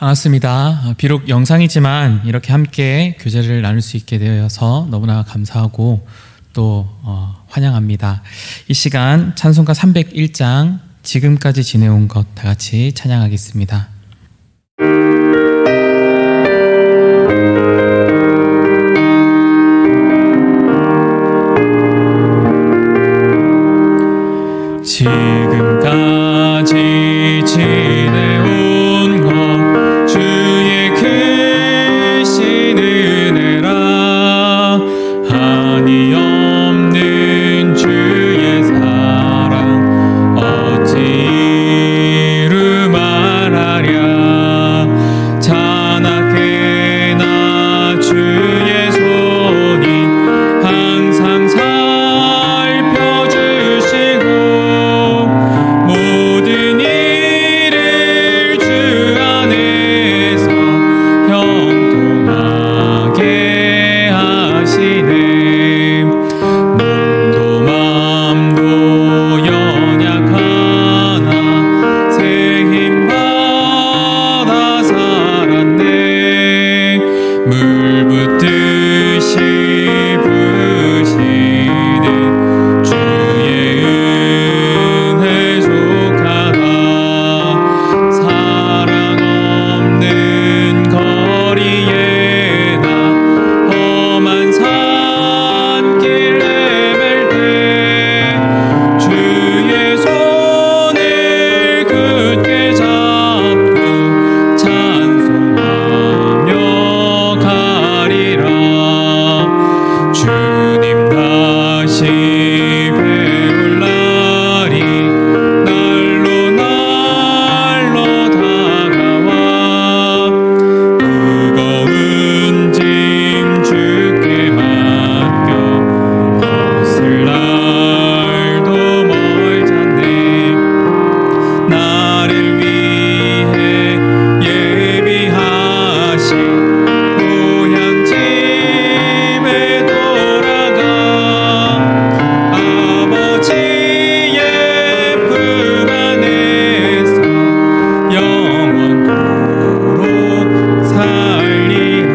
반갑습니다. 비록 영상이지만 이렇게 함께 교제를 나눌 수 있게 되어서 너무나 감사하고 또 환영합니다. 이 시간 찬송가 301장 지금까지 지내온 것 다 같이 찬양하겠습니다. 지금까지 지내온 것 주의 크신 은혜라 한이 없는 주의 사랑 어찌 이루 말하랴 자나깨나 주의 손이 항상 살펴주시고 모든 일을 주 안에서 형통하게 하시네. 몸도 맘도 연약하나 새 힘 받아 살았네. 물 붓듯이 부으시네. 주의 은혜 족하다. 사랑 없는 거리에 나 험한 산길 헤맬 때 주의 손을 굳게 잡고 찬송하며 가리라. 주님 다시 배울 날이 날로 날로 다가와 무거운 짐 주께 맡겨 벗을 날도 멀잖네. 나를 위해 예비하신 고향 집에 돌아가 아버지의 품 안에서 영원토록 살리라.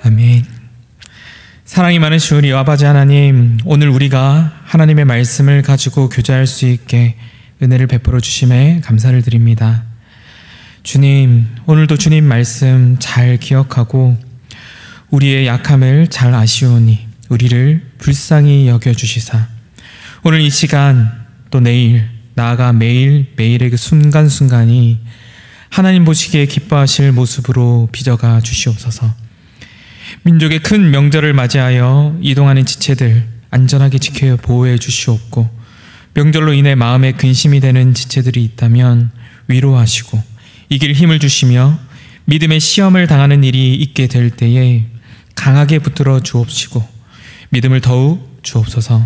아멘. 사랑이 많으신 우리 아버지 하나님, 오늘 우리가 하나님의 말씀을 가지고 교제할 수 있게 은혜를 베풀어 주심에 감사를 드립니다. 주님, 오늘도 주님 말씀 잘 기억하고 우리의 약함을 잘 아시오니 우리를 불쌍히 여겨주시사 오늘 이 시간 또 내일 나아가 매일매일의 그 순간순간이 하나님 보시기에 기뻐하실 모습으로 빚어가 주시옵소서. 민족의 큰 명절을 맞이하여 이동하는 지체들 안전하게 지켜 보호해 주시옵고, 명절로 인해 마음에 근심이 되는 지체들이 있다면 위로하시고 이길 힘을 주시며 믿음의 시험을 당하는 일이 있게 될 때에 강하게 붙들어 주옵시고 믿음을 더욱 주옵소서.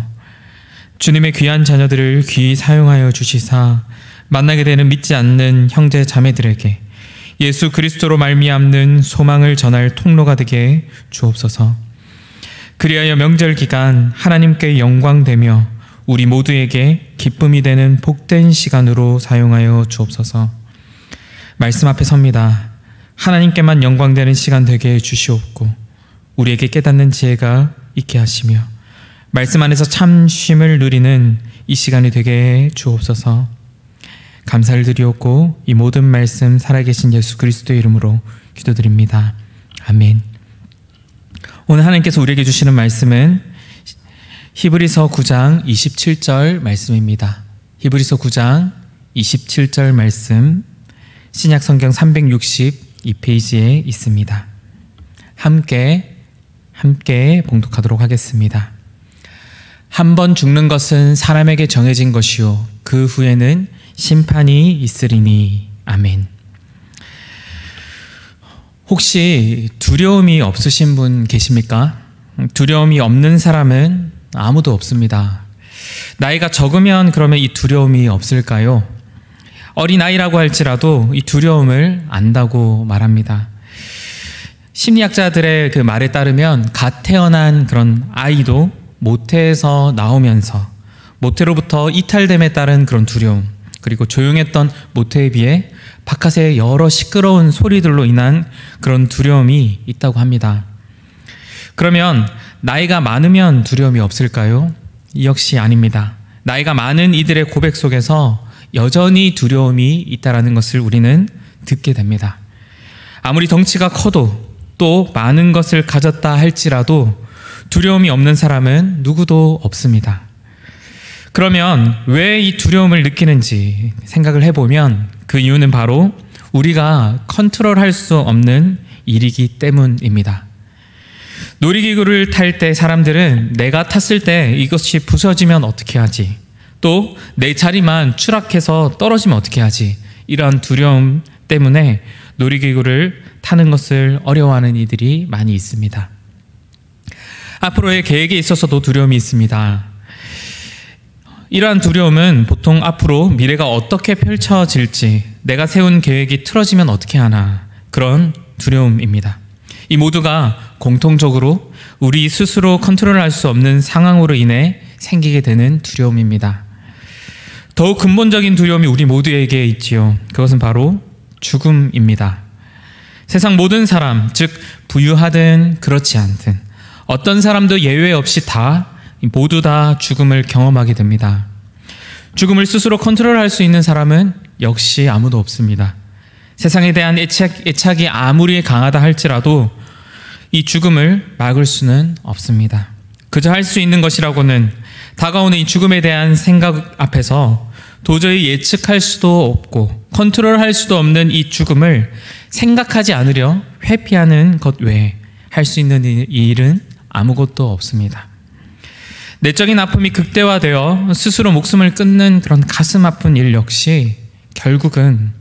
주님의 귀한 자녀들을 귀히 사용하여 주시사 만나게 되는 믿지 않는 형제 자매들에게 예수 그리스도로 말미암는 소망을 전할 통로가 되게 주옵소서. 그리하여 명절 기간 하나님께 영광되며 우리 모두에게 기쁨이 되는 복된 시간으로 사용하여 주옵소서. 말씀 앞에 섭니다. 하나님께만 영광되는 시간 되게 해 주시옵고 우리에게 깨닫는 지혜가 있게 하시며 말씀 안에서 참 쉼을 누리는 이 시간이 되게 해 주옵소서. 감사를 드리옵고 이 모든 말씀 살아계신 예수 그리스도의 이름으로 기도드립니다. 아멘. 오늘 하나님께서 우리에게 주시는 말씀은 히브리서 9장 27절 말씀입니다. 히브리서 9장 27절 말씀 신약성경 362페이지에 있습니다. 함께 봉독하도록 하겠습니다. 한 번 죽는 것은 사람에게 정해진 것이요 그 후에는 심판이 있으리니. 아멘. 혹시 두려움이 없으신 분 계십니까? 두려움이 없는 사람은 아무도 없습니다. 나이가 적으면 그러면 이 두려움이 없을까요? 어린아이라고 할지라도 이 두려움을 안다고 말합니다. 심리학자들의 그 말에 따르면 갓 태어난 그런 아이도 모태에서 나오면서 모태로부터 이탈됨에 따른 그런 두려움, 그리고 조용했던 모태에 비해 바깥의 여러 시끄러운 소리들로 인한 그런 두려움이 있다고 합니다. 그러면 나이가 많으면 두려움이 없을까요? 역시 아닙니다. 나이가 많은 이들의 고백 속에서 여전히 두려움이 있다는 것을 우리는 듣게 됩니다. 아무리 덩치가 커도 또 많은 것을 가졌다 할지라도 두려움이 없는 사람은 누구도 없습니다. 그러면 왜 이 두려움을 느끼는지 생각을 해보면 그 이유는 바로 우리가 컨트롤할 수 없는 일이기 때문입니다. 놀이기구를 탈 때 사람들은 내가 탔을 때 이것이 부서지면 어떻게 하지? 또 내 자리만 추락해서 떨어지면 어떻게 하지? 이런 두려움 때문에 놀이기구를 타는 것을 어려워하는 이들이 많이 있습니다. 앞으로의 계획에 있어서도 두려움이 있습니다. 이러한 두려움은 보통 앞으로 미래가 어떻게 펼쳐질지, 내가 세운 계획이 틀어지면 어떻게 하나, 그런 두려움입니다. 이 모두가 공통적으로 우리 스스로 컨트롤할 수 없는 상황으로 인해 생기게 되는 두려움입니다. 더욱 근본적인 두려움이 우리 모두에게 있지요. 그것은 바로 죽음입니다. 세상 모든 사람, 즉 부유하든 그렇지 않든 어떤 사람도 예외 없이 모두 다 죽음을 경험하게 됩니다. 죽음을 스스로 컨트롤할 수 있는 사람은 역시 아무도 없습니다. 세상에 대한 애착이 아무리 강하다 할지라도 이 죽음을 막을 수는 없습니다. 그저 할 수 있는 것이라고는 다가오는 이 죽음에 대한 생각 앞에서 도저히 예측할 수도 없고 컨트롤할 수도 없는 이 죽음을 생각하지 않으려 회피하는 것 외에 할 수 있는 일은 아무것도 없습니다. 내적인 아픔이 극대화되어 스스로 목숨을 끊는 그런 가슴 아픈 일 역시 결국은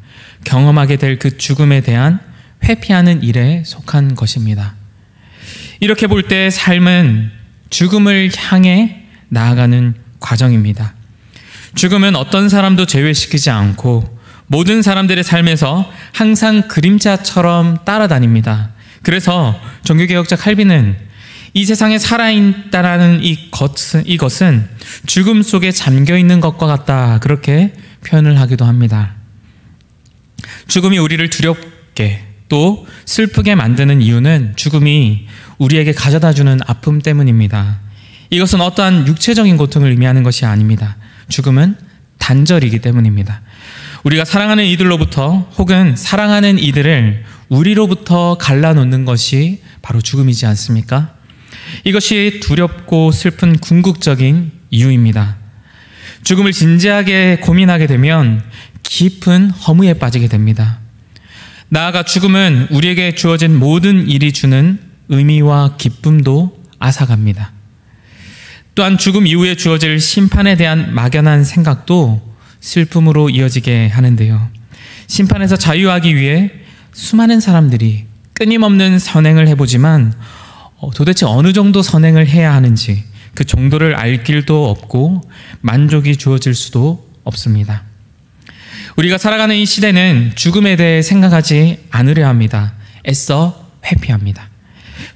경험하게 될 그 죽음에 대한 회피하는 일에 속한 것입니다. 이렇게 볼 때 삶은 죽음을 향해 나아가는 과정입니다. 죽음은 어떤 사람도 제외시키지 않고 모든 사람들의 삶에서 항상 그림자처럼 따라다닙니다. 그래서 종교개혁자 칼빈은 이 세상에 살아있다라는 이것은 죽음 속에 잠겨있는 것과 같다, 그렇게 표현을 하기도 합니다. 죽음이 우리를 두렵게 또 슬프게 만드는 이유는 죽음이 우리에게 가져다주는 아픔 때문입니다. 이것은 어떠한 육체적인 고통을 의미하는 것이 아닙니다. 죽음은 단절이기 때문입니다. 우리가 사랑하는 이들로부터 혹은 사랑하는 이들을 우리로부터 갈라놓는 것이 바로 죽음이지 않습니까? 이것이 두렵고 슬픈 궁극적인 이유입니다. 죽음을 진지하게 고민하게 되면 깊은 허무에 빠지게 됩니다. 나아가 죽음은 우리에게 주어진 모든 일이 주는 의미와 기쁨도 앗아갑니다. 또한 죽음 이후에 주어질 심판에 대한 막연한 생각도 슬픔으로 이어지게 하는데요. 심판에서 자유하기 위해 수많은 사람들이 끊임없는 선행을 해보지만 도대체 어느 정도 선행을 해야 하는지 그 정도를 알 길도 없고 만족이 주어질 수도 없습니다. 우리가 살아가는 이 시대는 죽음에 대해 생각하지 않으려 합니다. 애써 회피합니다.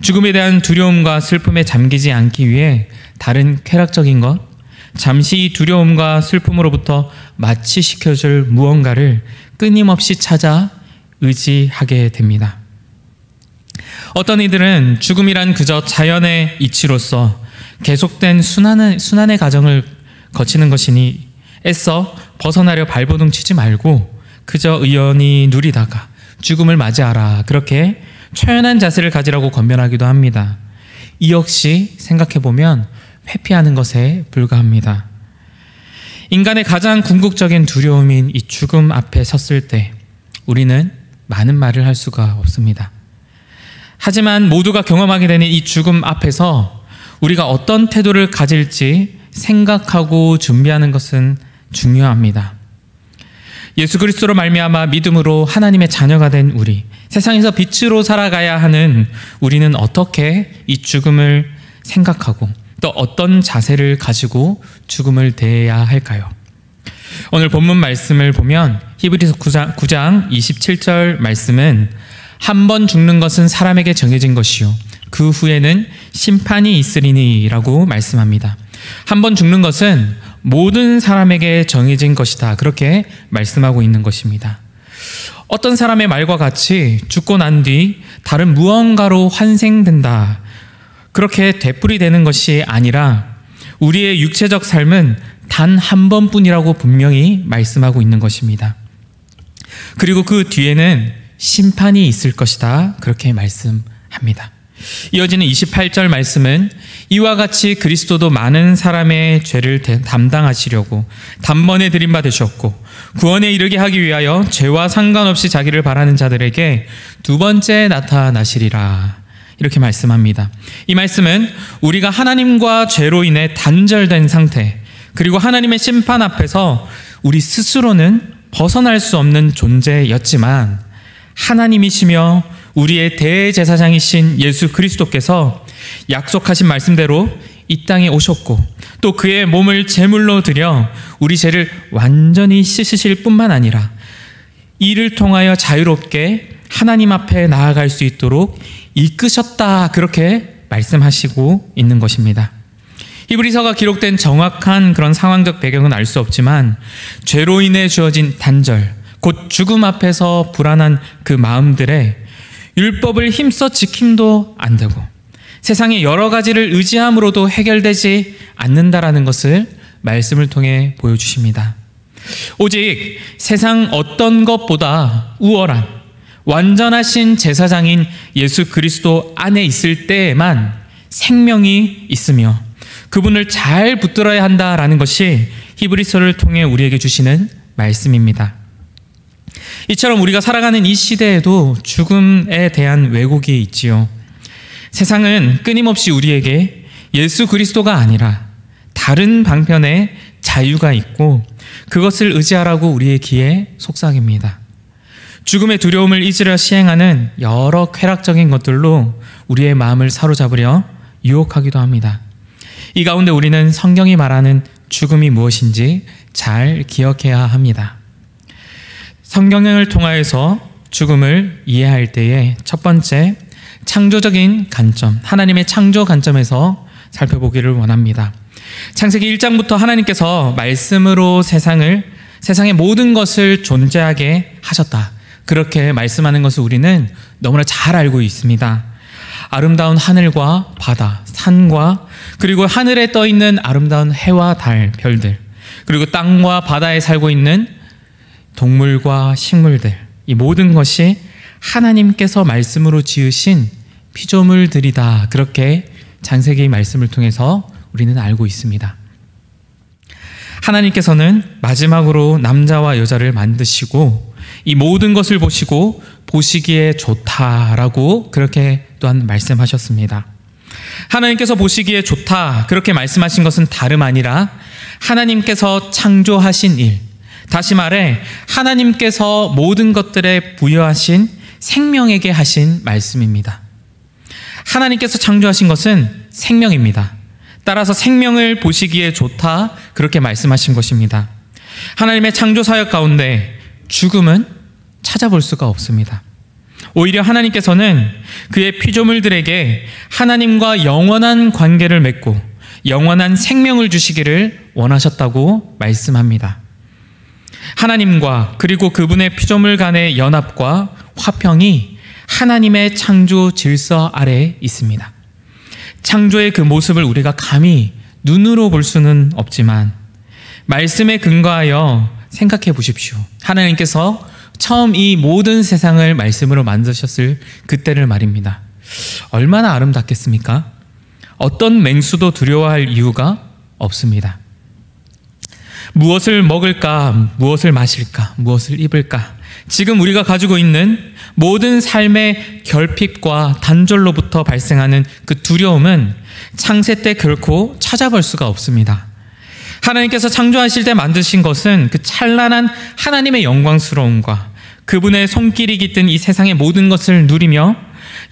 죽음에 대한 두려움과 슬픔에 잠기지 않기 위해 다른 쾌락적인 것, 잠시 이 두려움과 슬픔으로부터 마취시켜줄 무언가를 끊임없이 찾아 의지하게 됩니다. 어떤 이들은 죽음이란 그저 자연의 이치로서 계속된 순환의 과정을 거치는 것이니 애써 벗어나려 발버둥 치지 말고 그저 의연히 누리다가 죽음을 맞이하라, 그렇게 초연한 자세를 가지라고 권면하기도 합니다. 이 역시 생각해보면 회피하는 것에 불과합니다. 인간의 가장 궁극적인 두려움인 이 죽음 앞에 섰을 때 우리는 많은 말을 할 수가 없습니다. 하지만 모두가 경험하게 되는 이 죽음 앞에서 우리가 어떤 태도를 가질지 생각하고 준비하는 것은 중요합니다. 예수 그리스도로 말미암아 믿음으로 하나님의 자녀가 된 우리, 세상에서 빛으로 살아가야 하는 우리는 어떻게 이 죽음을 생각하고 또 어떤 자세를 가지고 죽음을 대해야 할까요? 오늘 본문 말씀을 보면 히브리서 9장 27절 말씀은 한 번 죽는 것은 사람에게 정해진 것이요 그 후에는 심판이 있으리니 라고 말씀합니다. 한 번 죽는 것은 모든 사람에게 정해진 것이다. 그렇게 말씀하고 있는 것입니다. 어떤 사람의 말과 같이 죽고 난 뒤 다른 무언가로 환생된다. 그렇게 되풀이되는 것이 아니라 우리의 육체적 삶은 단 한 번뿐이라고 분명히 말씀하고 있는 것입니다. 그리고 그 뒤에는 심판이 있을 것이다. 그렇게 말씀합니다. 이어지는 28절 말씀은 이와 같이 그리스도도 많은 사람의 죄를 담당하시려고 단번에 들임받으셨고 구원에 이르게 하기 위하여 죄와 상관없이 자기를 바라는 자들에게 두 번째 나타나시리라. 이렇게 말씀합니다. 이 말씀은 우리가 하나님과 죄로 인해 단절된 상태, 그리고 하나님의 심판 앞에서 우리 스스로는 벗어날 수 없는 존재였지만 하나님이시며 우리의 대제사장이신 예수 그리스도께서 약속하신 말씀대로 이 땅에 오셨고 또 그의 몸을 제물로 드려 우리 죄를 완전히 씻으실 뿐만 아니라 이를 통하여 자유롭게 하나님 앞에 나아갈 수 있도록 이끄셨다. 그렇게 말씀하시고 있는 것입니다. 히브리서가 기록된 정확한 그런 상황적 배경은 알 수 없지만 죄로 인해 주어진 단절, 곧 죽음 앞에서 불안한 그 마음들에 율법을 힘써 지킴도 안 되고 세상의 여러 가지를 의지함으로도 해결되지 않는다라는 것을 말씀을 통해 보여주십니다. 오직 세상 어떤 것보다 우월한 완전하신 제사장인 예수 그리스도 안에 있을 때에만 생명이 있으며 그분을 잘 붙들어야 한다라는 것이 히브리서를 통해 우리에게 주시는 말씀입니다. 이처럼 우리가 살아가는 이 시대에도 죽음에 대한 왜곡이 있지요. 세상은 끊임없이 우리에게 예수 그리스도가 아니라 다른 방편의 자유가 있고 그것을 의지하라고 우리의 귀에 속삭입니다. 죽음의 두려움을 잊으려 시행하는 여러 쾌락적인 것들로 우리의 마음을 사로잡으려 유혹하기도 합니다. 이 가운데 우리는 성경이 말하는 죽음이 무엇인지 잘 기억해야 합니다. 성경을 통하여서 죽음을 이해할 때에 첫 번째, 창조적인 관점, 하나님의 창조 관점에서 살펴보기를 원합니다. 창세기 1장부터 하나님께서 말씀으로 세상의 모든 것을 존재하게 하셨다. 그렇게 말씀하는 것을 우리는 너무나 잘 알고 있습니다. 아름다운 하늘과 바다, 산과 그리고 하늘에 떠 있는 아름다운 해와 달, 별들, 그리고 땅과 바다에 살고 있는 동물과 식물들, 이 모든 것이 하나님께서 말씀으로 지으신 피조물들이다. 그렇게 창세기 말씀을 통해서 우리는 알고 있습니다. 하나님께서는 마지막으로 남자와 여자를 만드시고 이 모든 것을 보시고 보시기에 좋다라고 그렇게 또한 말씀하셨습니다. 하나님께서 보시기에 좋다 그렇게 말씀하신 것은 다름 아니라 하나님께서 창조하신 일, 다시 말해 하나님께서 모든 것들에 부여하신 생명에게 하신 말씀입니다. 하나님께서 창조하신 것은 생명입니다. 따라서 생명을 보시기에 좋다 그렇게 말씀하신 것입니다. 하나님의 창조 사역 가운데 죽음은 찾아볼 수가 없습니다. 오히려 하나님께서는 그의 피조물들에게 하나님과 영원한 관계를 맺고 영원한 생명을 주시기를 원하셨다고 말씀합니다. 하나님과 그리고 그분의 피조물 간의 연합과 화평이 하나님의 창조 질서 아래에 있습니다. 창조의 그 모습을 우리가 감히 눈으로 볼 수는 없지만 말씀에 근거하여 생각해 보십시오. 하나님께서 처음 이 모든 세상을 말씀으로 만드셨을 그때를 말입니다. 얼마나 아름답겠습니까? 어떤 맹수도 두려워할 이유가 없습니다. 무엇을 먹을까, 무엇을 마실까, 무엇을 입을까, 지금 우리가 가지고 있는 모든 삶의 결핍과 단절로부터 발생하는 그 두려움은 창세 때 결코 찾아볼 수가 없습니다. 하나님께서 창조하실 때 만드신 것은 그 찬란한 하나님의 영광스러움과 그분의 손길이 깃든 이 세상의 모든 것을 누리며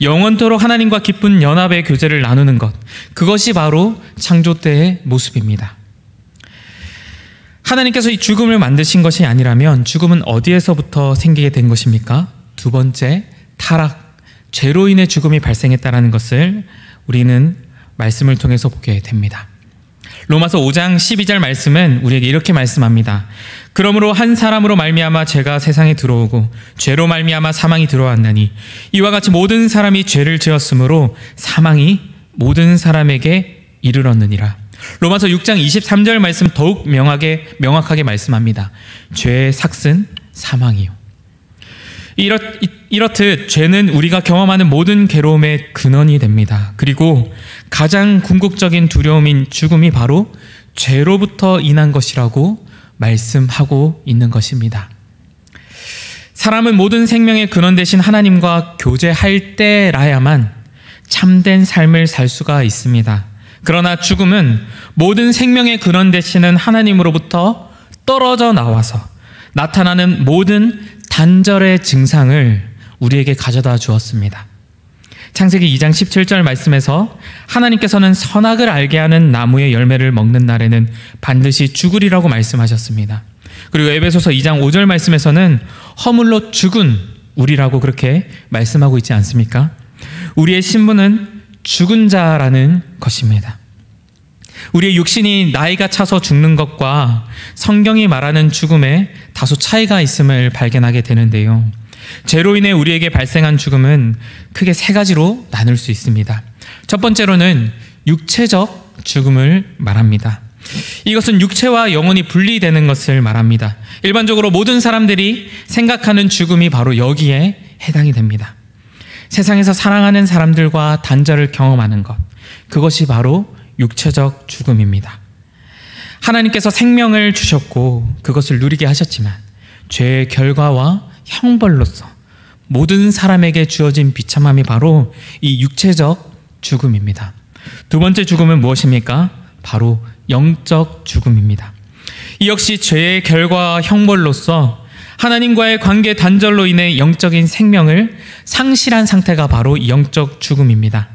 영원토록 하나님과 깊은 연합의 교제를 나누는 것, 그것이 바로 창조 때의 모습입니다. 하나님께서 이 죽음을 만드신 것이 아니라면 죽음은 어디에서부터 생기게 된 것입니까? 두 번째, 타락, 죄로 인해 죽음이 발생했다는 것을 우리는 말씀을 통해서 보게 됩니다. 로마서 5장 12절 말씀은 우리에게 이렇게 말씀합니다. 그러므로 한 사람으로 말미암아 죄가 세상에 들어오고 죄로 말미암아 사망이 들어왔나니 이와 같이 모든 사람이 죄를 지었으므로 사망이 모든 사람에게 이르렀느니라. 로마서 6장 23절 말씀 더욱 명확하게 말씀합니다. 죄의 삭은 사망이요. 이렇듯 죄는 우리가 경험하는 모든 괴로움의 근원이 됩니다. 그리고 가장 궁극적인 두려움인 죽음이 바로 죄로부터 인한 것이라고 말씀하고 있는 것입니다. 사람은 모든 생명의 근원 되신 하나님과 교제할 때라야만 참된 삶을 살 수가 있습니다. 그러나 죽음은 모든 생명의 근원 되시는 하나님으로부터 떨어져 나와서 나타나는 모든 단절의 증상을 우리에게 가져다 주었습니다. 창세기 2장 17절 말씀에서 하나님께서는 선악을 알게 하는 나무의 열매를 먹는 날에는 반드시 죽으리라고 말씀하셨습니다. 그리고 에베소서 2장 5절 말씀에서는 허물로 죽은 우리라고 그렇게 말씀하고 있지 않습니까? 우리의 신분은 죽은 자라는 것입니다. 우리의 육신이 나이가 차서 죽는 것과 성경이 말하는 죽음에 다소 차이가 있음을 발견하게 되는데요. 죄로 인해 우리에게 발생한 죽음은 크게 세 가지로 나눌 수 있습니다. 첫 번째로는 육체적 죽음을 말합니다. 이것은 육체와 영혼이 분리되는 것을 말합니다. 일반적으로 모든 사람들이 생각하는 죽음이 바로 여기에 해당이 됩니다. 세상에서 사랑하는 사람들과 단절을 경험하는 것, 그것이 바로 육체적 죽음입니다. 하나님께서 생명을 주셨고 그것을 누리게 하셨지만 죄의 결과와 형벌로서 모든 사람에게 주어진 비참함이 바로 이 육체적 죽음입니다. 두 번째 죽음은 무엇입니까? 바로 영적 죽음입니다. 이 역시 죄의 결과와 형벌로서 하나님과의 관계 단절로 인해 영적인 생명을 상실한 상태가 바로 영적 죽음입니다.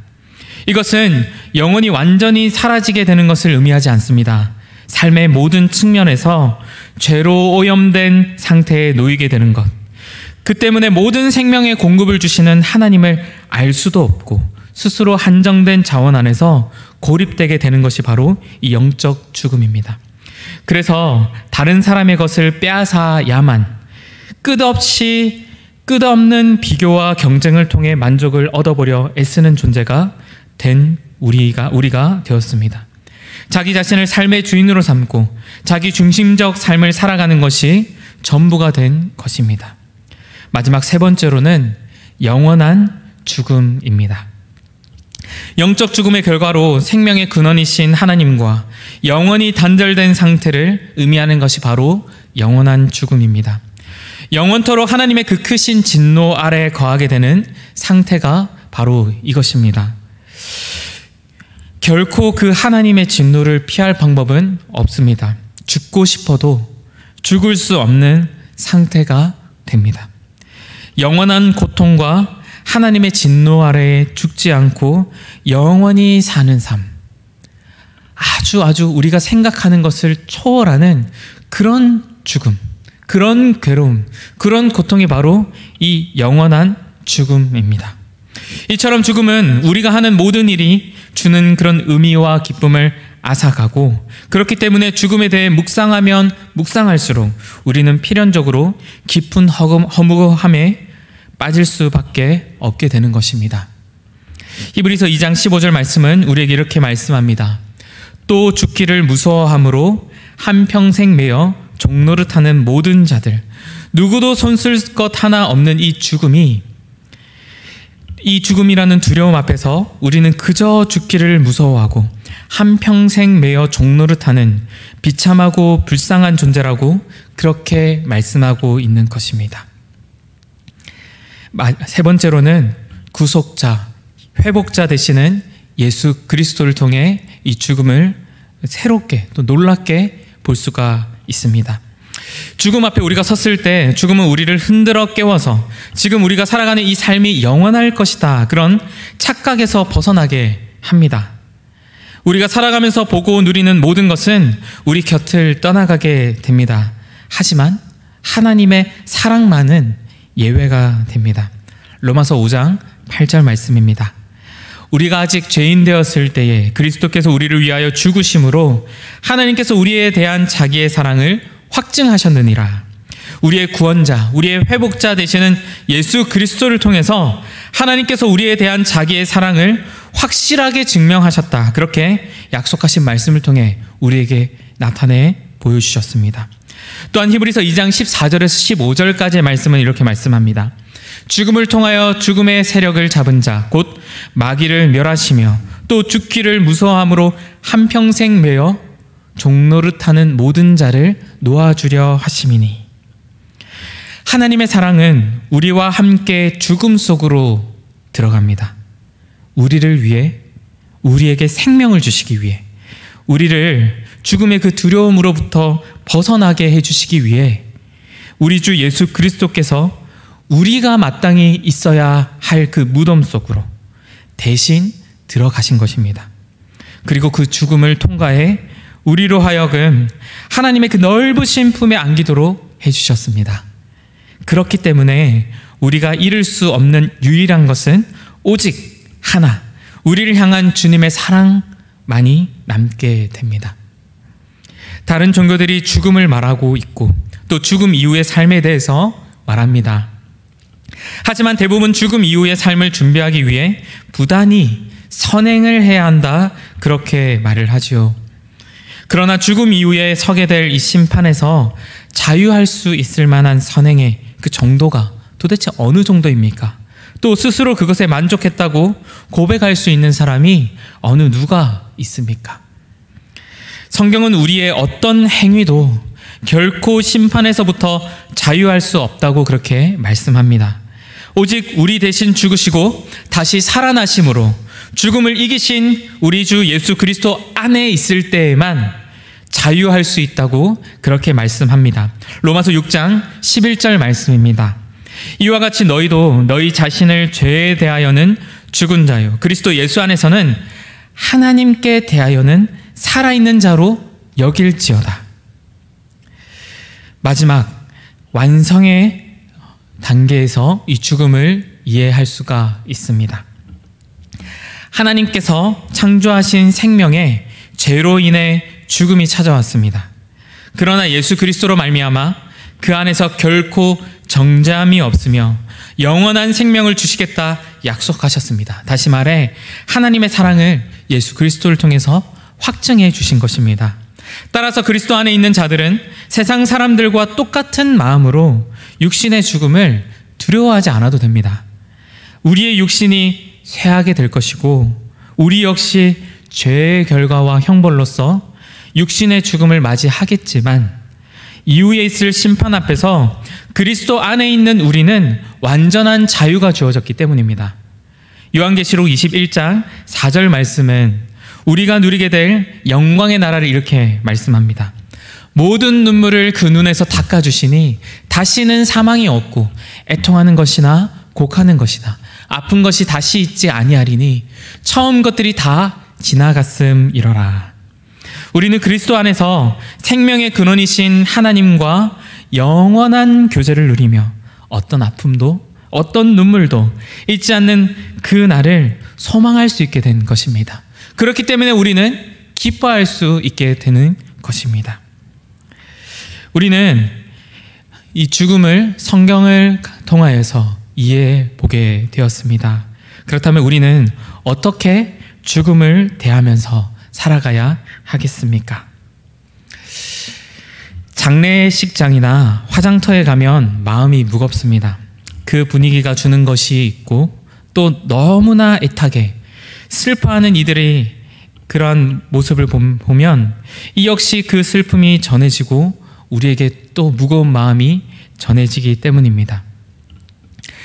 이것은 영혼이 완전히 사라지게 되는 것을 의미하지 않습니다. 삶의 모든 측면에서 죄로 오염된 상태에 놓이게 되는 것, 그 때문에 모든 생명의 공급을 주시는 하나님을 알 수도 없고 스스로 한정된 자원 안에서 고립되게 되는 것이 바로 이 영적 죽음입니다. 그래서 다른 사람의 것을 빼앗아야만 끝없는 비교와 경쟁을 통해 만족을 얻어보려 애쓰는 존재가 된 우리가 되었습니다. 자기 자신을 삶의 주인으로 삼고 자기 중심적 삶을 살아가는 것이 전부가 된 것입니다. 마지막 세 번째로는 영원한 죽음입니다. 영적 죽음의 결과로 생명의 근원이신 하나님과 영원히 단절된 상태를 의미하는 것이 바로 영원한 죽음입니다. 영원토록 하나님의 그 크신 진노 아래에 거하게 되는 상태가 바로 이것입니다. 결코 그 하나님의 진노를 피할 방법은 없습니다. 죽고 싶어도 죽을 수 없는 상태가 됩니다. 영원한 고통과 하나님의 진노 아래에 죽지 않고 영원히 사는 삶, 아주 우리가 생각하는 것을 초월하는 그런 죽음, 그런 괴로움, 그런 고통이 바로 이 영원한 죽음입니다. 이처럼 죽음은 우리가 하는 모든 일이 주는 그런 의미와 기쁨을 앗아가고, 그렇기 때문에 죽음에 대해 묵상하면 묵상할수록 우리는 필연적으로 깊은 허무함에 빠질 수밖에 없게 되는 것입니다. 히브리서 2장 15절 말씀은 우리에게 이렇게 말씀합니다. 또 죽기를 무서워함으로 한평생 매여 종노릇하는 모든 자들, 누구도 손쓸 것 하나 없는 이 죽음이라는 두려움 앞에서 우리는 그저 죽기를 무서워하고 한평생 매여 종노릇하는 비참하고 불쌍한 존재라고 그렇게 말씀하고 있는 것입니다. 세 번째로는 구속자, 회복자 되시는 예수 그리스도를 통해 이 죽음을 새롭게 또 놀랍게 볼 수가 있습니다. 죽음 앞에 우리가 섰을 때 죽음은 우리를 흔들어 깨워서 지금 우리가 살아가는 이 삶이 영원할 것이다, 그런 착각에서 벗어나게 합니다. 우리가 살아가면서 보고 누리는 모든 것은 우리 곁을 떠나가게 됩니다. 하지만 하나님의 사랑만은 예외가 됩니다. 로마서 5장 8절 말씀입니다. 우리가 아직 죄인 되었을 때에 그리스도께서 우리를 위하여 죽으심으로 하나님께서 우리에 대한 자기의 사랑을 확증하셨느니라. 우리의 구원자, 우리의 회복자 되시는 예수 그리스도를 통해서 하나님께서 우리에 대한 자기의 사랑을 확실하게 증명하셨다. 그렇게 약속하신 말씀을 통해 우리에게 나타내 보여주셨습니다. 또한 히브리서 2장 14절에서 15절까지의 말씀은 이렇게 말씀합니다. 죽음을 통하여 죽음의 세력을 잡은 자, 곧 마귀를 멸하시며 또 죽기를 무서워함으로 한평생 매여 종노릇하는 모든 자를 놓아주려 하심이니. 하나님의 사랑은 우리와 함께 죽음 속으로 들어갑니다. 우리를 위해, 우리에게 생명을 주시기 위해, 우리를 죽음의 그 두려움으로부터 벗어나게 해주시기 위해 우리 주 예수 그리스도께서 우리가 마땅히 있어야 할 그 무덤 속으로 대신 들어가신 것입니다. 그리고 그 죽음을 통과해 우리로 하여금 하나님의 그 넓으신 품에 안기도록 해주셨습니다. 그렇기 때문에 우리가 잃을 수 없는 유일한 것은 오직 하나, 우리를 향한 주님의 사랑만이 남게 됩니다. 다른 종교들이 죽음을 말하고 있고 또 죽음 이후의 삶에 대해서 말합니다. 하지만 대부분 죽음 이후의 삶을 준비하기 위해 부단히 선행을 해야 한다, 그렇게 말을 하지요. 그러나 죽음 이후에 서게 될 이 심판에서 자유할 수 있을 만한 선행의 그 정도가 도대체 어느 정도입니까? 또 스스로 그것에 만족했다고 고백할 수 있는 사람이 어느 누가 있습니까? 성경은 우리의 어떤 행위도 결코 심판에서부터 자유할 수 없다고 그렇게 말씀합니다. 오직 우리 대신 죽으시고 다시 살아나심으로 죽음을 이기신 우리 주 예수 그리스도 안에 있을 때에만 자유할 수 있다고 그렇게 말씀합니다. 로마서 6장 11절 말씀입니다. 이와 같이 너희도 너희 자신을 죄에 대하여는 죽은 자요 그리스도 예수 안에서는 하나님께 대하여는 살아있는 자로 여길지어다. 마지막 완성의 단계에서 이 죽음을 이해할 수가 있습니다. 하나님께서 창조하신 생명에 죄로 인해 죽음이 찾아왔습니다. 그러나 예수 그리스도로 말미암아 그 안에서 결코 정죄함이 없으며 영원한 생명을 주시겠다 약속하셨습니다. 다시 말해 하나님의 사랑을 예수 그리스도를 통해서 확증해 주신 것입니다. 따라서 그리스도 안에 있는 자들은 세상 사람들과 똑같은 마음으로 육신의 죽음을 두려워하지 않아도 됩니다. 우리의 육신이 쇠하게 될 것이고 우리 역시 죄의 결과와 형벌로서 육신의 죽음을 맞이하겠지만 이후에 있을 심판 앞에서 그리스도 안에 있는 우리는 완전한 자유가 주어졌기 때문입니다. 요한계시록 21장 4절 말씀은 우리가 누리게 될 영광의 나라를 이렇게 말씀합니다. 모든 눈물을 그 눈에서 닦아주시니 다시는 사망이 없고 애통하는 것이나 곡하는 것이나 아픈 것이 다시 있지 아니하리니 처음 것들이 다 지나갔음이러라. 우리는 그리스도 안에서 생명의 근원이신 하나님과 영원한 교제를 누리며 어떤 아픔도 어떤 눈물도 잊지 않는 그 날을 소망할 수 있게 된 것입니다. 그렇기 때문에 우리는 기뻐할 수 있게 되는 것입니다. 우리는 이 죽음을 성경을 통하여서 이해해 보게 되었습니다. 그렇다면 우리는 어떻게 죽음을 대하면서 살아가야 하겠습니까? 장례식장이나 화장터에 가면 마음이 무겁습니다. 그 분위기가 주는 것이 있고 또 너무나 애타게 슬퍼하는 이들의 그러한 모습을 보면 이 역시 그 슬픔이 전해지고 우리에게 또 무거운 마음이 전해지기 때문입니다.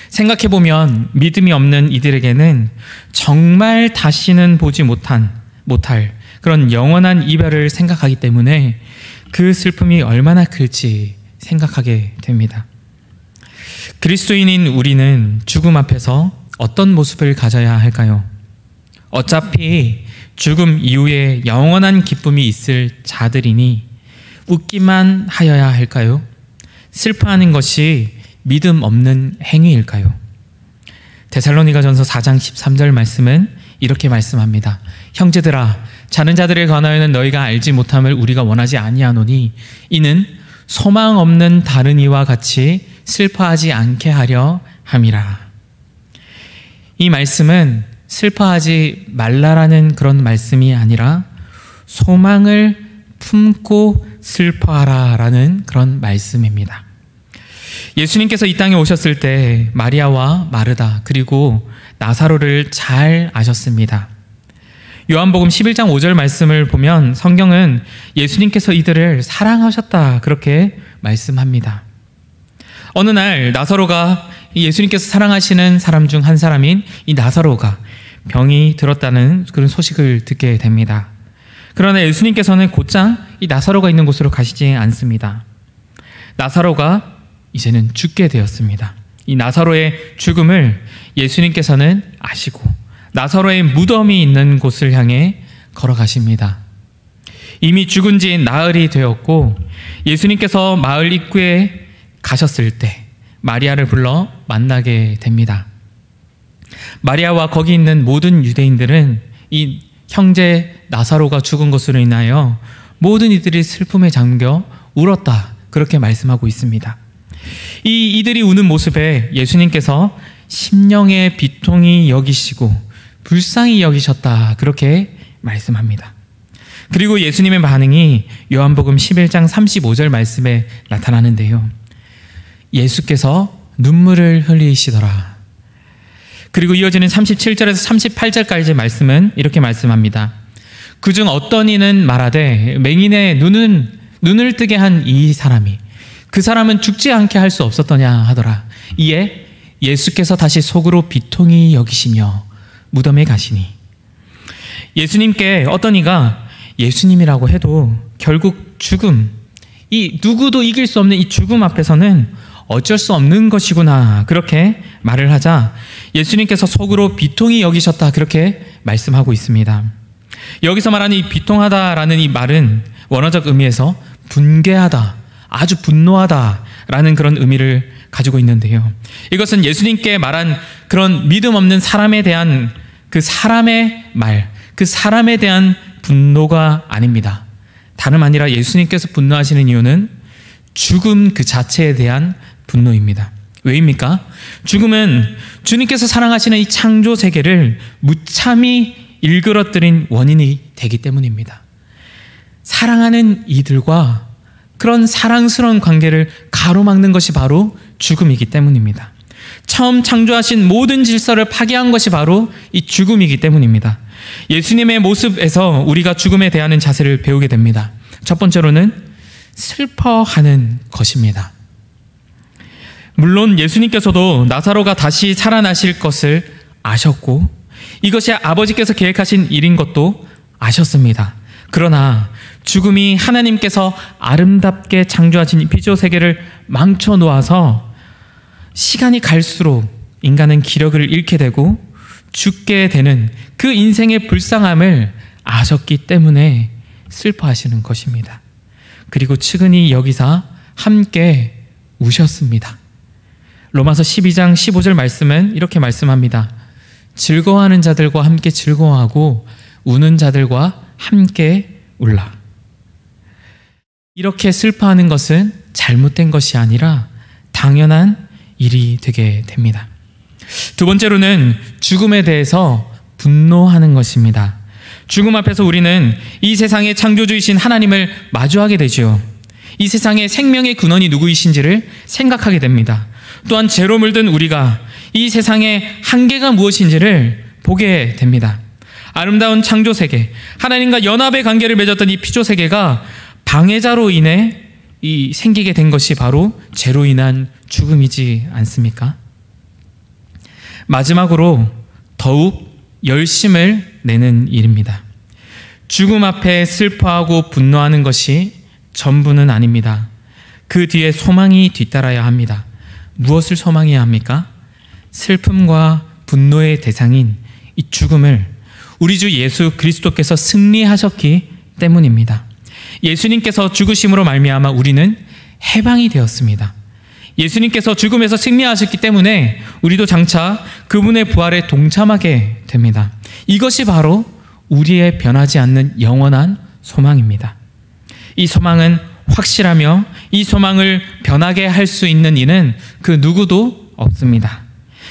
생각해보면 믿음이 없는 이들에게는 정말 다시는 보지 못할 그런 영원한 이별을 생각하기 때문에 그 슬픔이 얼마나 클지 생각하게 됩니다. 그리스도인인 우리는 죽음 앞에서 어떤 모습을 가져야 할까요? 어차피 죽음 이후에 영원한 기쁨이 있을 자들이니 웃기만 하여야 할까요? 슬퍼하는 것이 믿음 없는 행위일까요? 데살로니가전서 4장 13절 말씀은 이렇게 말씀합니다. 형제들아, 자는 자들에 관하여는 너희가 알지 못함을 우리가 원하지 아니하노니 이는 소망 없는 다른 이와 같이 슬퍼하지 않게 하려 함이라. 이 말씀은 슬퍼하지 말라라는 그런 말씀이 아니라 소망을 품고 슬퍼하라라는 그런 말씀입니다. 예수님께서 이 땅에 오셨을 때 마리아와 마르다 그리고 나사로를 잘 아셨습니다. 요한복음 11장 5절 말씀을 보면 성경은 예수님께서 이들을 사랑하셨다 그렇게 말씀합니다. 어느 날 나사로가 예수님께서 사랑하시는 사람 중 한 사람인 이 나사로가 병이 들었다는 그런 소식을 듣게 됩니다. 그러나 예수님께서는 곧장 이 나사로가 있는 곳으로 가시지 않습니다. 나사로가 이제는 죽게 되었습니다. 이 나사로의 죽음을 예수님께서는 아시고 나사로의 무덤이 있는 곳을 향해 걸어가십니다. 이미 죽은 지 나흘이 되었고 예수님께서 마을 입구에 가셨을 때 마리아를 불러 만나게 됩니다. 마리아와 거기 있는 모든 유대인들은 이 형제 나사로가 죽은 것으로 인하여 모든 이들이 슬픔에 잠겨 울었다 그렇게 말씀하고 있습니다. 이들이 우는 모습에 예수님께서 심령의 비통이 여기시고 불쌍히 여기셨다 그렇게 말씀합니다. 그리고 예수님의 반응이 요한복음 11장 35절 말씀에 나타나는데요. 예수께서 눈물을 흘리시더라. 그리고 이어지는 37절에서 38절까지의 말씀은 이렇게 말씀합니다. 그중 어떤 이는 말하되 맹인의 눈을 뜨게 한 이 사람이 그 사람은 죽지 않게 할 수 없었더냐 하더라. 이에 예수께서 다시 속으로 비통히 여기시며 무덤에 가시니 예수님께 어떤 이가 예수님이라고 해도 결국 죽음, 이 누구도 이길 수 없는 이 죽음 앞에서는 어쩔 수 없는 것이구나 그렇게 말을 하자 예수님께서 속으로 비통히 여기셨다 그렇게 말씀하고 있습니다. 여기서 말하는 이 비통하다라는 이 말은 원어적 의미에서 분개하다, 아주 분노하다라는 그런 의미를 가지고 있는데요. 이것은 예수님께 말한 그런 믿음 없는 사람에 대한 그 사람의 말, 그 사람에 대한 분노가 아닙니다. 다름 아니라 예수님께서 분노하시는 이유는 죽음 그 자체에 대한 분노입니다. 왜입니까? 죽음은 주님께서 사랑하시는 이 창조 세계를 무참히 일그러뜨린 원인이 되기 때문입니다. 사랑하는 이들과 그런 사랑스러운 관계를 가로막는 것이 바로 죽음이기 때문입니다. 처음 창조하신 모든 질서를 파괴한 것이 바로 이 죽음이기 때문입니다. 예수님의 모습에서 우리가 죽음에 대하는 자세를 배우게 됩니다. 첫 번째로는 슬퍼하는 것입니다. 물론 예수님께서도 나사로가 다시 살아나실 것을 아셨고 이것이 아버지께서 계획하신 일인 것도 아셨습니다. 그러나 죽음이 하나님께서 아름답게 창조하신 이 피조 세계를 망쳐 놓아서 시간이 갈수록 인간은 기력을 잃게 되고 죽게 되는 그 인생의 불쌍함을 아셨기 때문에 슬퍼하시는 것입니다. 그리고 측은히 여기서 함께 우셨습니다. 로마서 12장 15절 말씀은 이렇게 말씀합니다. 즐거워하는 자들과 함께 즐거워하고 우는 자들과 함께 울라. 이렇게 슬퍼하는 것은 잘못된 것이 아니라 당연한 일이 되게 됩니다. 두 번째로는 죽음에 대해서 분노하는 것입니다. 죽음 앞에서 우리는 이 세상의 창조주이신 하나님을 마주하게 되죠. 이 세상의 생명의 근원이 누구이신지를 생각하게 됩니다. 또한 죄로 물든 우리가 이 세상의 한계가 무엇인지를 보게 됩니다. 아름다운 창조 세계, 하나님과 연합의 관계를 맺었던 이 피조 세계가 방해자로 인해 생기게 된 것이 바로 죄로 인한 죽음이지 않습니까? 마지막으로 더욱 열심을 내는 일입니다. 죽음 앞에 슬퍼하고 분노하는 것이 전부는 아닙니다. 그 뒤에 소망이 뒤따라야 합니다. 무엇을 소망해야 합니까? 슬픔과 분노의 대상인 이 죽음을 우리 주 예수 그리스도께서 승리하셨기 때문입니다. 예수님께서 죽으심으로 말미암아 우리는 해방이 되었습니다. 예수님께서 죽음에서 승리하셨기 때문에 우리도 장차 그분의 부활에 동참하게 됩니다. 이것이 바로 우리의 변하지 않는 영원한 소망입니다. 이 소망은 확실하며 이 소망을 변하게 할 수 있는 이는 그 누구도 없습니다.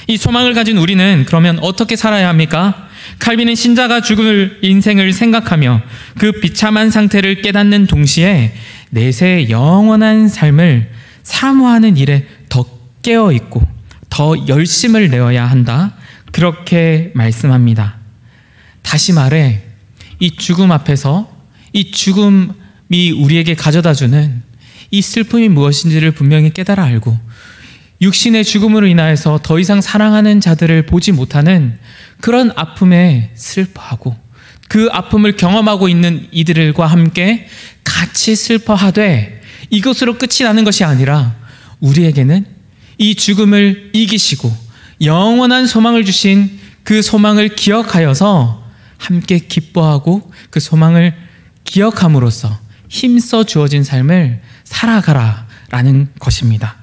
이 소망을 가진 우리는 그러면 어떻게 살아야 합니까? 칼빈은 신자가 죽을 인생을 생각하며 그 비참한 상태를 깨닫는 동시에 내세의 영원한 삶을 사모하는 일에 더 깨어있고 더 열심을 내어야 한다, 그렇게 말씀합니다. 다시 말해, 이 죽음 앞에서 이 죽음이 우리에게 가져다주는 이 슬픔이 무엇인지를 분명히 깨달아 알고 육신의 죽음으로 인하여서 더 이상 사랑하는 자들을 보지 못하는 그런 아픔에 슬퍼하고 그 아픔을 경험하고 있는 이들과 함께 같이 슬퍼하되 이것으로 끝이 나는 것이 아니라 우리에게는 이 죽음을 이기시고 영원한 소망을 주신 그 소망을 기억하여서 함께 기뻐하고 그 소망을 기억함으로써 힘써 주어진 삶을 살아가라라는 것입니다.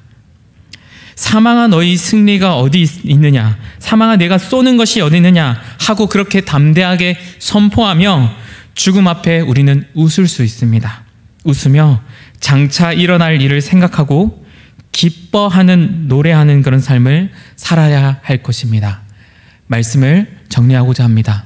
사망아 너희 승리가 어디 있느냐, 사망아 내가 쏘는 것이 어디 있느냐 하고 그렇게 담대하게 선포하며 죽음 앞에 우리는 웃을 수 있습니다. 웃으며 장차 일어날 일을 생각하고 기뻐하는, 노래하는 그런 삶을 살아야 할 것입니다. 말씀을 정리하고자 합니다.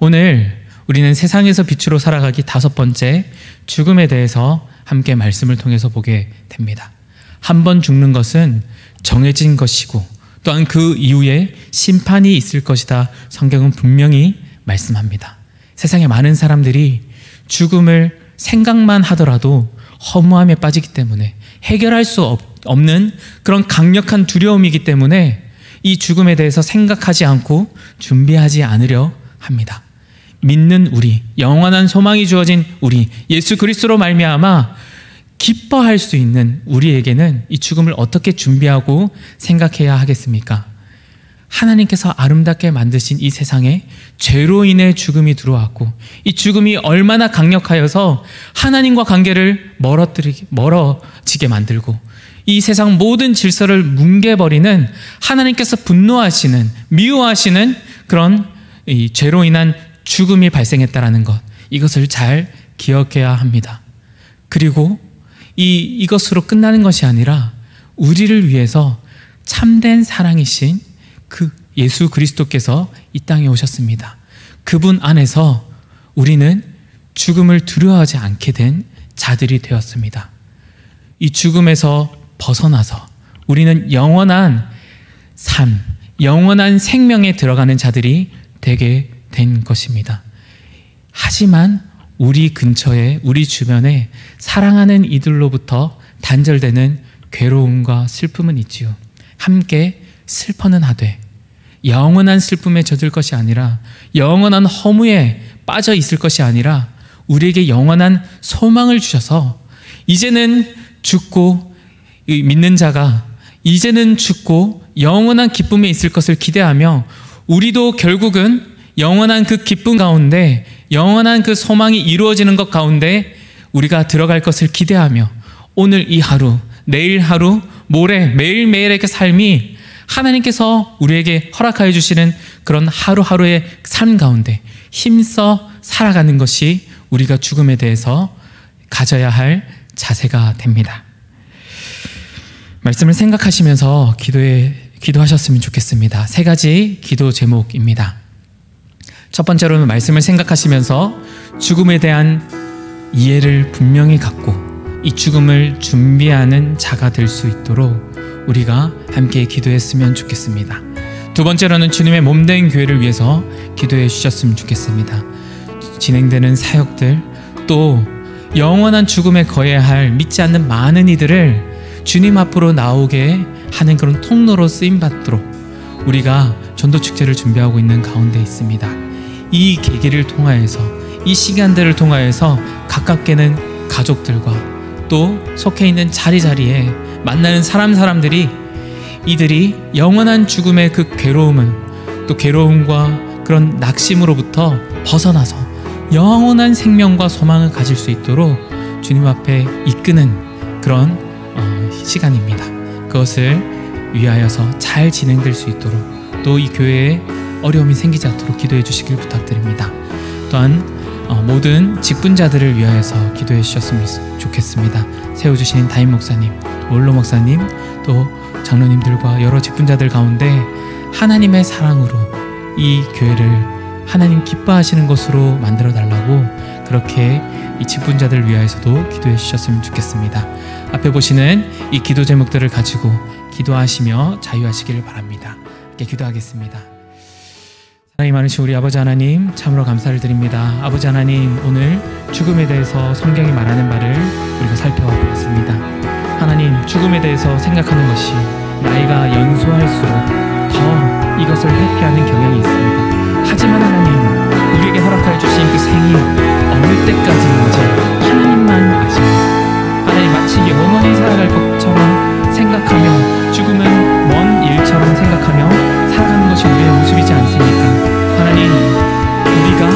오늘 우리는 세상에서 빛으로 살아가기 5번째, 죽음에 대해서 함께 말씀을 통해서 보게 됩니다. 한 번 죽는 것은 정해진 것이고 또한 그 이후에 심판이 있을 것이다, 성경은 분명히 말씀합니다. 세상에 많은 사람들이 죽음을 생각만 하더라도 허무함에 빠지기 때문에, 해결할 수 없는 그런 강력한 두려움이기 때문에 이 죽음에 대해서 생각하지 않고 준비하지 않으려 합니다. 믿는 우리, 영원한 소망이 주어진 우리, 예수 그리스도로 말미암아 기뻐할 수 있는 우리에게는 이 죽음을 어떻게 준비하고 생각해야 하겠습니까? 하나님께서 아름답게 만드신 이 세상에 죄로 인해 죽음이 들어왔고 이 죽음이 얼마나 강력하여서 하나님과 관계를 멀어지게 만들고 이 세상 모든 질서를 뭉개버리는, 하나님께서 분노하시는, 미워하시는 그런 이 죄로 인한 죽음이 발생했다라는 것, 이것을 잘 기억해야 합니다. 그리고 이것으로 끝나는 것이 아니라 우리를 위해서 참된 사랑이신 그 예수 그리스도께서 이 땅에 오셨습니다. 그분 안에서 우리는 죽음을 두려워하지 않게 된 자들이 되었습니다. 이 죽음에서 벗어나서 우리는 영원한 삶, 영원한 생명에 들어가는 자들이 되게 된 것입니다. 하지만 우리 근처에, 우리 주변에 사랑하는 이들로부터 단절되는 괴로움과 슬픔은 있지요. 함께 슬퍼는 하되 영원한 슬픔에 젖을 것이 아니라, 영원한 허무에 빠져 있을 것이 아니라 우리에게 영원한 소망을 주셔서 이제는 죽고, 믿는 자가 이제는 죽고 영원한 기쁨에 있을 것을 기대하며 우리도 결국은 영원한 그 기쁨 가운데, 영원한 그 소망이 이루어지는 것 가운데 우리가 들어갈 것을 기대하며 오늘 이 하루, 내일 하루, 모레, 매일매일의 그 삶이 하나님께서 우리에게 허락하여 주시는 그런 하루하루의 삶 가운데 힘써 살아가는 것이 우리가 죽음에 대해서 가져야 할 자세가 됩니다. 말씀을 생각하시면서 기도하셨으면 좋겠습니다. 3가지 기도 제목입니다. 첫 번째로는 말씀을 생각하시면서 죽음에 대한 이해를 분명히 갖고 이 죽음을 준비하는 자가 될 수 있도록 우리가 함께 기도했으면 좋겠습니다. 두 번째로는 주님의 몸된 교회를 위해서 기도해 주셨으면 좋겠습니다. 진행되는 사역들, 또 영원한 죽음에 거해야 할 믿지 않는 많은 이들을 주님 앞으로 나오게 하는 그런 통로로 쓰임받도록 우리가 전도축제를 준비하고 있는 가운데 있습니다. 이 계기를 통하여서, 이 시간들을 통하여서 가깝게는 가족들과 또 속해 있는 자리자리에 만나는 사람들이 이들이 영원한 죽음의 그 괴로움을, 또 괴로움과 그런 낙심으로부터 벗어나서 영원한 생명과 소망을 가질 수 있도록 주님 앞에 이끄는 그런 시간입니다. 그것을 위하여서 잘 진행될 수 있도록, 또 이 교회의 어려움이 생기지 않도록 기도해 주시길 부탁드립니다. 또한 모든 직분자들을 위하여서 기도해 주셨으면 좋겠습니다. 세워주신 다임 목사님, 올로 목사님, 또 장로님들과 여러 직분자들 가운데 하나님의 사랑으로 이 교회를 하나님 기뻐하시는 것으로 만들어 달라고 그렇게 이 직분자들 위하여서도 기도해 주셨으면 좋겠습니다. 앞에 보시는 이 기도 제목들을 가지고 기도하시며 자유하시기를 바랍니다. 함께 기도하겠습니다. 사랑이 많으신 우리 아버지 하나님, 참으로 감사를 드립니다. 아버지 하나님, 오늘 죽음에 대해서 성경이 말하는 바를 우리가 살펴보았습니다. 하나님, 죽음에 대해서 생각하는 것이 나이가 연소할수록 더 이것을 회피하는 경향이 있습니다. 하지만 하나님, 우리에게 허락하여 주신 그 생이 어느 때까지인지 하나님만 아십니다. 하나님, 마치 영원히 살아갈 것처럼 생각하며 죽음은 먼 일처럼 생각하며 살아가는 것이 우리의 모습이지 않습니까? 하나님, 우리가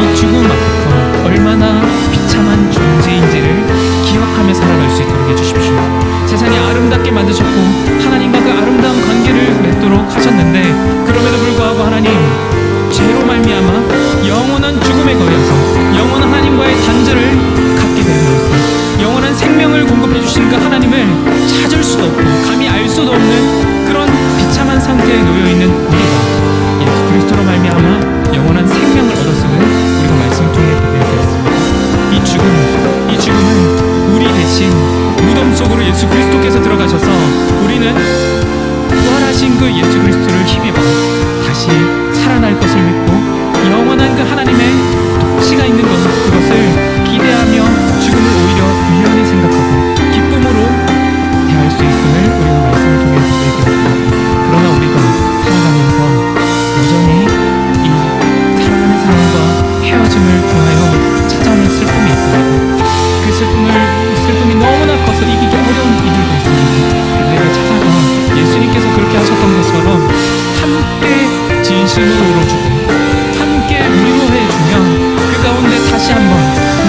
이 죽음 앞에서 얼마나 비참한 존재인지를 기억하며 살아갈 수 있도록 해주십시오. 세상이 아름답게 만드셨고 하나님과 그 아름다운 관계를 맺도록 하셨는데, 그럼에도 불구하고 하나님, 죄로 말미암아 영원한 죽음에 걸려서 영원한 하나님과의 단절을 갖게 됨으로써 영원한 생명을 공급해 주신 그 하나님을 찾을 수도 없고 감히 알 수도 없는 그런 비참한 상태에 놓여있는 우리가 예수 그리스도로 말미암아 영원한 생명을 얻었음을 우리가 말씀을 통해 보게 되었습니다. 이 죽음은 우리 대신 무덤 속으로 예수 그리스도께서 들어가셔서 우리는 부활하신 그 예수 그리스도를 힘입어 다시 살아날 것을 믿고 영원한 그 하나님의 통치가 있는 그것을 기대하며 죽음을 오히려 유연히 생각하고 기쁨으로 대할 수 있음을 우리가 말씀을 통해 보게 되었습니다. 그러나 우리가 살아가면서 여전히 이 사랑하는 사람과 헤어짐을 통하여 찾아오는 슬픔이 있습니다. 그 슬픔이 너무나 커서 이기기 어려운 이들도 있습니다. 그들에게 찾아가 예수님께서 그렇게 하셨던 것처럼 함께 진심으로 울어주고 함께 위로해주며 그 가운데 다시 한번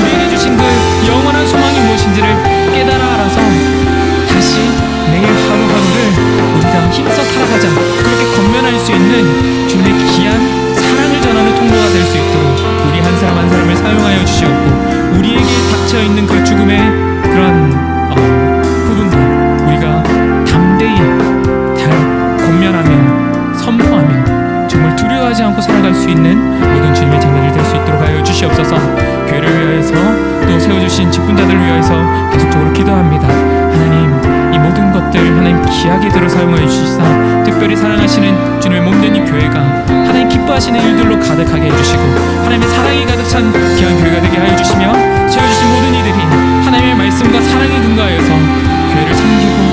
우리에게 주신 그 영원한 소망이 무엇인지를 깨달아 알아서 다시 매일 하루하루를 우리가 힘써 살아가자, 그렇게 건면할 수 있는 주님의 귀한 사랑을 전하는 통로가 될 수 있도록 우리 한 사람 한 사람을 사용하여 주시옵고, 우리에게 닥쳐있는 그 죽음의 그런 부분도 우리가 담대히 권면하며 선포하며 정말 두려워하지 않고 살아갈 수 있는 모든 주님의 자녀들 될 수 있도록 하여 주시옵소서. 교회를 위하여서 또 세워주신 직분자들을 위하여서 계속적으로 기도합니다. 하나님, 이 모든 것들 하나님 귀하게 들어 사용하여 주시사 특별히 사랑하시는 주님의 몸된 이 교회가 하나님 기뻐하시는 일들로 가득하게 해주시고 하나님의 사랑이 가득 찬 귀한 교회가 되게 하여 주시며 세워주신 모든 이들이 하나님의 말씀과 사랑에 근거하여서 교회를 섬기고